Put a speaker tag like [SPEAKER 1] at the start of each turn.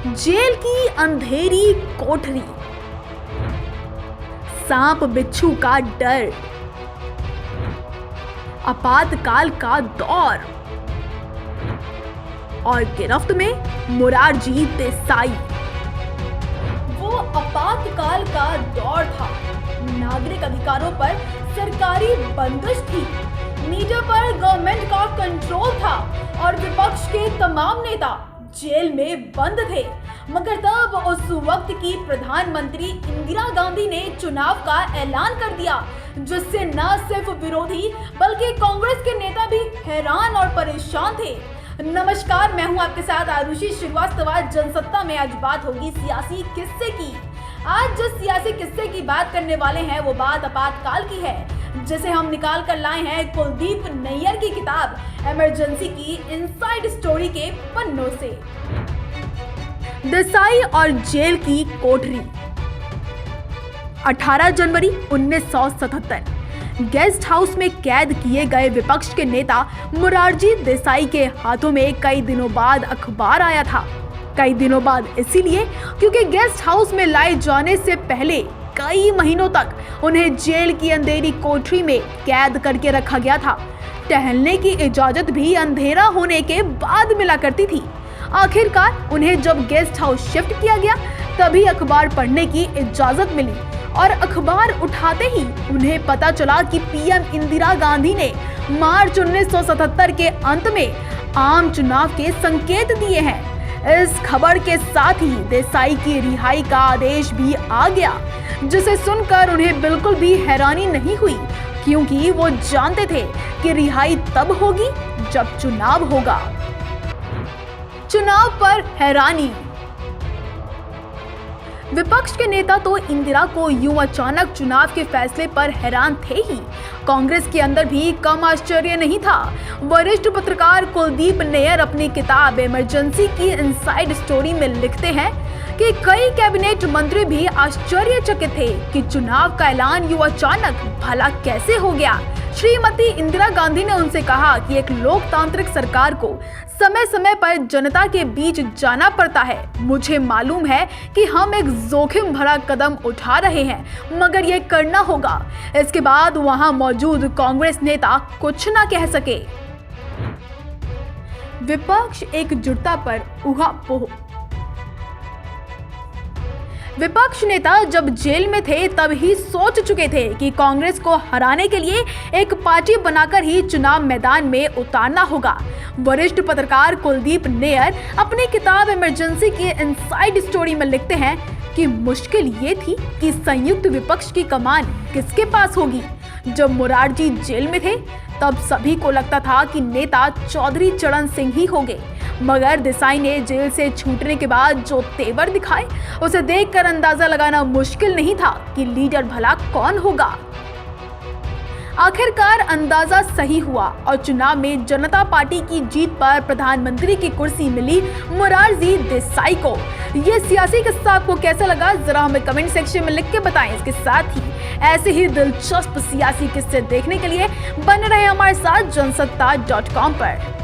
[SPEAKER 1] Jail की अंधेरी कोठरी, सांप बिच्छू का डर, आपातकाल का दौर और गिरफ्त में मोरारजी देसाई। वो आपातकाल का दौर था। नागरिक अधिकारों पर सरकारी बंदिश थी, मीडिया पर गवर्नमेंट का कंट्रोल था और विपक्ष के तमाम नेता जेल में बंद थे। मगर तब उस वक्त की प्रधानमंत्री इंदिरा गांधी ने चुनाव का ऐलान कर दिया, जिससे न सिर्फ विरोधी बल्कि कांग्रेस के नेता भी हैरान और परेशान थे। नमस्कार, मैं हूं आपके साथ आरुषि श्रीवास्तव। जनसत्ता में आज बात होगी सियासी किस्से की। आज जिस सियासी किस्से की बात करने वाले हैं वो बात आपातकाल की है, जिसे हम निकाल कर लाए हैं कुलदीप नैयर की किताब इमरजेंसी की इनसाइड स्टोरी के पन्नों से। देसाई और जेल की कोठरी। 18 जनवरी 1977 गेस्ट हाउस में कैद किए गए विपक्ष के नेता मोरारजी देसाई के हाथों में कई दिनों बाद अखबार आया था। कई दिनों बाद इसीलिए क्योंकि गेस्ट हाउस में लाए जाने से पहले कई महीनों तक उन्हें जेल की अंधेरी कोठरी में कैद करके रखा गया था। टहलने की इजाजत भी अंधेरा होने के बाद मिला करती थी। आखिरकार उन्हें जब गेस्ट हाउस शिफ्ट किया गया तभी अखबार पढ़ने की इजाजत मिली और अखबार उठाते ही उन्हें पता चला कि पीएम इंदिरा गांधी ने मार्च 1977 के अंत में आम चुनाव के संकेत दिए हैं। इस खबर के साथ ही देसाई की रिहाई का आदेश भी आ गया, जिसे सुनकर उन्हें बिल्कुल भी हैरानी नहीं हुई, क्योंकि वो जानते थे कि रिहाई तब होगी जब चुनाव होगा। चुनाव पर हैरानी। विपक्ष के नेता तो इंदिरा को यूं अचानक चुनाव के फैसले पर हैरान थे ही, कांग्रेस के अंदर भी कम आश्चर्य नहीं था। वरिष्ठ पत्रकार कुलदीप नैयर अपनी किताब इमरजेंसी की इनसाइड स्टोरी में लिखते हैं कि कई कैबिनेट मंत्री भी आश्चर्यचकित थे कि चुनाव का ऐलान यूं अचानक भला कैसे हो गया। श्रीमती इंदिरा गांधी ने उनसे कहा कि एक लोकतांत्रिक सरकार को समय समय पर जनता के बीच जाना पड़ता है। मुझे मालूम है कि हम एक जोखिम भरा कदम उठा रहे हैं, मगर ये करना होगा। इसके बाद वहां मौजूद कांग्रेस नेता कुछ न कह सके। विपक्ष एकजुटता पर ऊहापोह। विपक्ष नेता जब जेल में थे तब ही सोच चुके थे कि कांग्रेस को हराने के लिए एक पार्टी बनाकर ही चुनाव मैदान में उतारना होगा। वरिष्ठ पत्रकार कुलदीप नैयर अपनी किताब इमरजेंसी की इनसाइड स्टोरी में लिखते हैं कि मुश्किल ये थी कि संयुक्त विपक्ष की कमान किसके पास होगी। जब मोरारजी जेल में थे तब सभी को लगता था कि नेता चौधरी चरण सिंह ही होंगे, मगर देसाई ने जेल से छूटने के बाद जो तेवर दिखाए उसे देखकर अंदाजा लगाना मुश्किल नहीं था कि लीडर भला कौन होगा। आखिरकार अंदाजा सही हुआ और चुनाव में जनता पार्टी की जीत पर प्रधानमंत्री की कुर्सी मिली मोरारजी देसाई को। ये सियासी किस्सा आपको कैसा लगा, जरा हमें कमेंट सेक्शन में लिख के बताएं। इसके साथ ही ऐसे ही दिलचस्प सियासी किस्से देखने के लिए बने रहे हमारे साथ जनसत्ता.com पर।